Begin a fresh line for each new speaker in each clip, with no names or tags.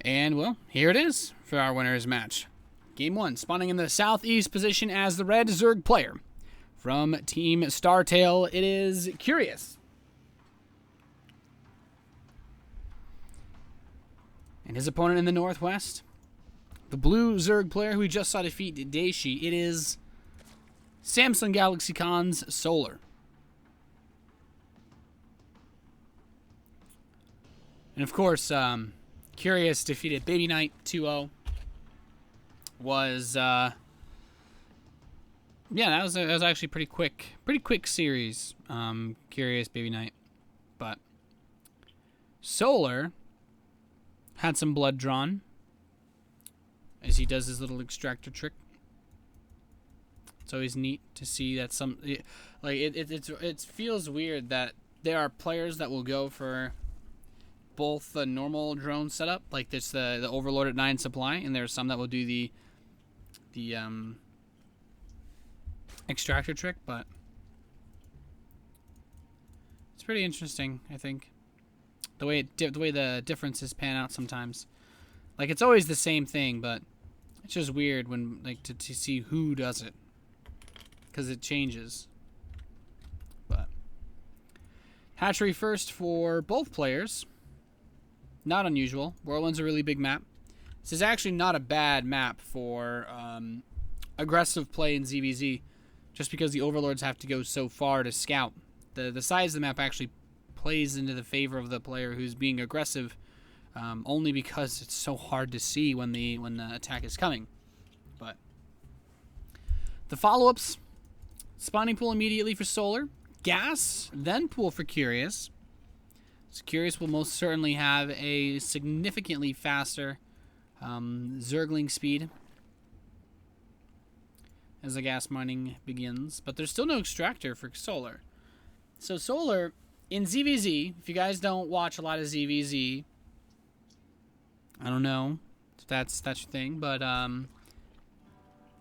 And, well, here it is for our winners match. Game 1, spawning in the southeast position as the red Zerg player. From Team Startail, it is Curious. And his opponent in the northwest, the blue Zerg player who we just saw defeat Daishi, it is Samsung Galaxy Con's Solar. And of course, Curious defeated Baby Knight 2-0. Yeah, that was actually pretty quick series. Curious, Baby Knight, but Solar had some blood drawn as he does his little extractor trick. It's always neat to see that it feels weird that there are players that will go for both the normal drone setup, like this the Overlord at 9 supply, and there's some that will do the extractor trick, but it's pretty interesting, I think. The way the differences pan out sometimes. Like, it's always the same thing, but it's just weird when to see who does it, because it changes. But hatchery first for both players. Not unusual. Whirlwind's a really big map. This is actually not a bad map for aggressive play in ZVZ, just because the Overlords have to go so far to scout. The size of the map actually plays into the favor of the player who's being aggressive, only because it's so hard to see when the attack is coming. But the follow-ups, spawning pool immediately for Solar, gas, then pool for Curious. So Curious will most certainly have a significantly faster Zergling speed as the gas mining begins, but there's still no extractor for Solar. So Solar in ZVZ, if you guys don't watch a lot of ZVZ, I don't know if that's your thing, but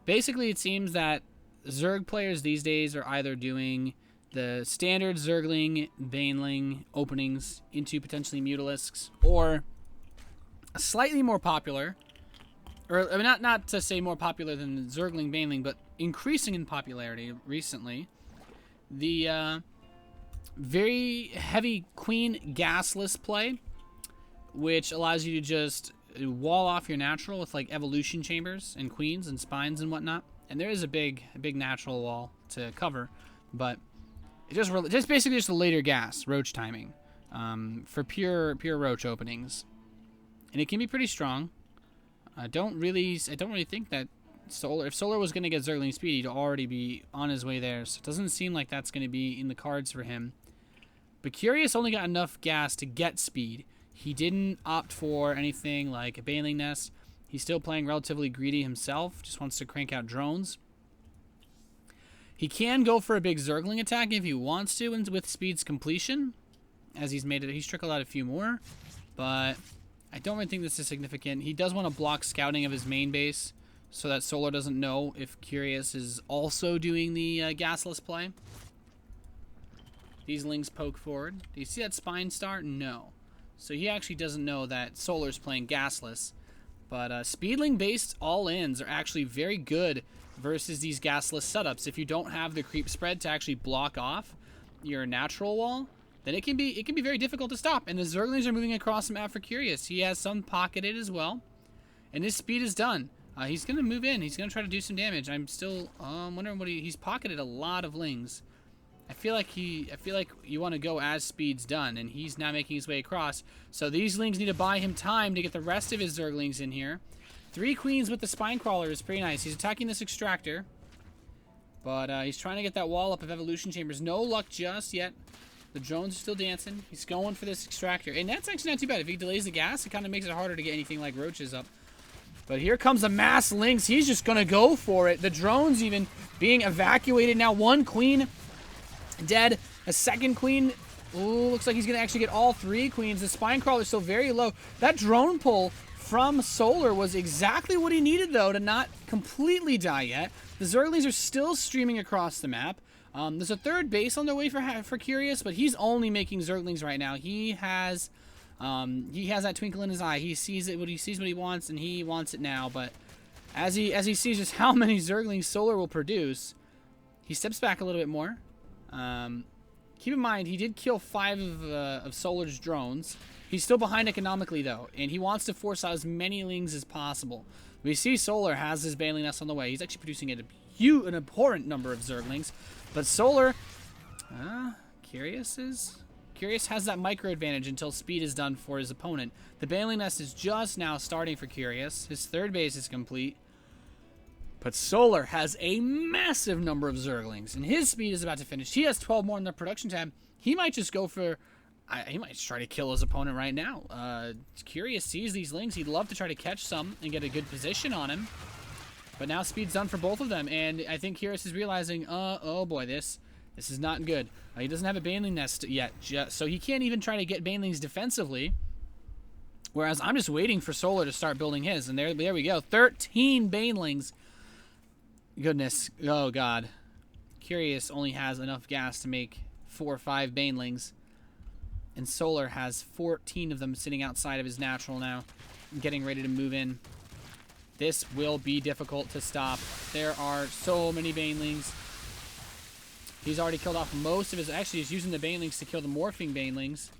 basically it seems that Zerg players these days are either doing the standard Zergling, Baneling openings into potentially Mutalisks, or a slightly more popular, or I mean, not to say more popular than Zergling, Baneling, but increasing in popularity recently, the very heavy Queen gasless play, which allows you to just wall off your natural with like evolution chambers and queens and spines and whatnot. And there is a big natural wall to cover, but it just basically just a later gas roach timing for pure roach openings, and it can be pretty strong. I don't really think that if Solar was going to get Zergling speed, he'd already be on his way there. So it doesn't seem like that's going to be in the cards for him. But Curious only got enough gas to get speed. He didn't opt for anything like a Baneling Nest. He's still playing relatively greedy himself, just wants to crank out drones. He can go for a big Zergling attack if he wants to, and with speed's completion, as he's trickled out a few more, but I don't really think this is significant. He does want to block scouting of his main base so that Solar doesn't know if Curious is also doing the gasless play. These lings poke forward. Do you see that spine start? No. So he actually doesn't know that Solar's playing gasless. But speedling based all-ins are actually very good versus these gasless setups. If you don't have the creep spread to actually block off your natural wall, then it can be very difficult to stop. And the Zerglings are moving across the map for Curious. He has some pocketed as well, and his speed is done. He's gonna move in. He's gonna try to do some damage. I'm still wondering what he's pocketed a lot of lings. I feel like you want to go as speed's done, and he's now making his way across. So these lings need to buy him time to get the rest of his Zerglings in here. 3 queens with the spine crawler is pretty nice. He's attacking this extractor, but he's trying to get that wall up of evolution chambers. No luck just yet. The drones are still dancing. He's going for this extractor, and that's actually not too bad. If he delays the gas, it kind of makes it harder to get anything like roaches up. But here comes the mass lynx. He's just gonna go for it. The drones even being evacuated now. 1 queen dead. A 2nd queen. Ooh, looks like he's gonna actually get all 3 queens. The spine crawler is still very low. That drone pull from Solar was exactly what he needed, though, to not completely die yet. The Zerglings are still streaming across the map. There's a 3rd base on their way for Curious, but he's only making Zerglings right now. He has He has that twinkle in his eye. He sees it. He sees what he wants, and he wants it now. But as he sees just how many Zerglings Solar will produce, he steps back a little bit more. Keep in mind, he did kill 5 of Solar's drones. He's still behind economically, though, and he wants to force out as many lings as possible. We see Solar has his Baneling Nest on the way. He's actually producing an abhorrent number of Zerglings. But Solar, Curious has that micro advantage until speed is done for his opponent. The Baneling Nest is just now starting for Curious. His 3rd base is complete. But Solar has a massive number of Zerglings, and his speed is about to finish. He has 12 more in the production tab. He might just go for... he might just try to kill his opponent right now. Curious sees these lings. He'd love to try to catch some and get a good position on him. But now speed's done for both of them, and I think Curious is realizing, oh boy, this is not good. He doesn't have a Baneling Nest yet, so he can't even try to get Banelings defensively. Whereas I'm just waiting for Solar to start building his, and there we go. 13 Banelings. Goodness. Oh, God. Curious only has enough gas to make 4 or 5 Banelings. And Solar has 14 of them sitting outside of his natural now, getting ready to move in. This will be difficult to stop. There are so many Banelings. He's already killed off most of his... Actually, he's using the Banelings to kill the Morphing Banelings.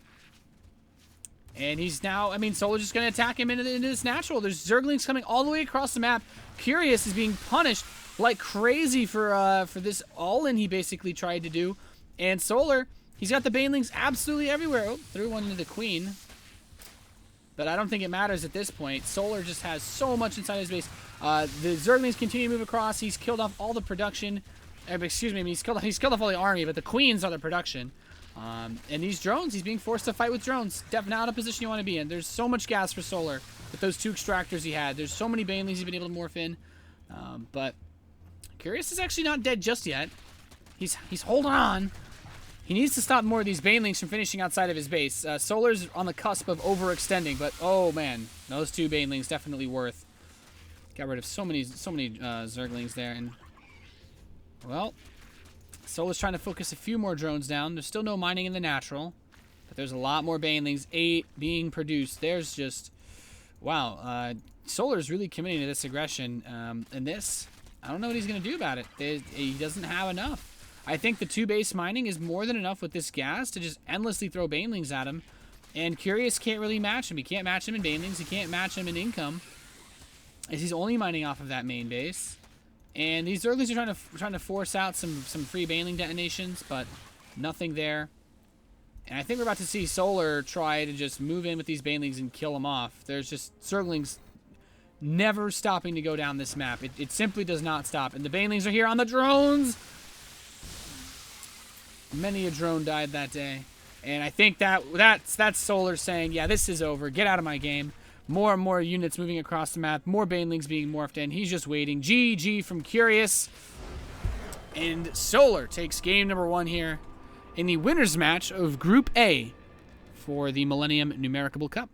And he's now... I mean, Solar's just going to attack him into this natural. There's Zerglings coming all the way across the map. Curious is being punished like crazy for this all-in he basically tried to do. And Solar, he's got the Banelings absolutely everywhere. Oh, threw one into the Queen. But I don't think it matters at this point. Solar just has so much inside his base. The Zerglings continue to move across. He's killed off all the production. Excuse me, he's killed off all the army, but the Queens are the production. And these drones, he's being forced to fight with drones. Definitely not a position you want to be in. There's so much gas for Solar with those 2 extractors he had. There's so many Banelings he's been able to morph in. But Curious is actually not dead just yet. He's holding on. He needs to stop more of these Banelings from finishing outside of his base. Solar's on the cusp of overextending, but oh man, those 2 Banelings definitely worth. Got rid of so many Zerglings there, and well, Solar's trying to focus a few more drones down. There's still no mining in the natural, but there's a lot more Banelings. 8 being produced. There's just wow. Solar's really committing to this aggression, and this, I don't know what he's gonna do about it. He doesn't have enough. I think the 2 base mining is more than enough with this gas to just endlessly throw Banelings at him. And Curious can't really match him. He can't match him in Banelings. He can't match him in income, as he's only mining off of that main base. And these Zerglings are trying to force out some free Baneling detonations, but nothing there. And I think we're about to see Solar try to just move in with these Banelings and kill them off. There's just Zerglings never stopping to go down this map. It simply does not stop. And the Banelings are here on the drones. Many a drone died that day. And I think that's Solar saying, yeah, this is over. Get out of my game. More and more units moving across the map. More Banelings being morphed in. He's just waiting. GG from Curious. And Solar takes game number 1 here in the winner's match of Group A for the Millennium Numericable Cup.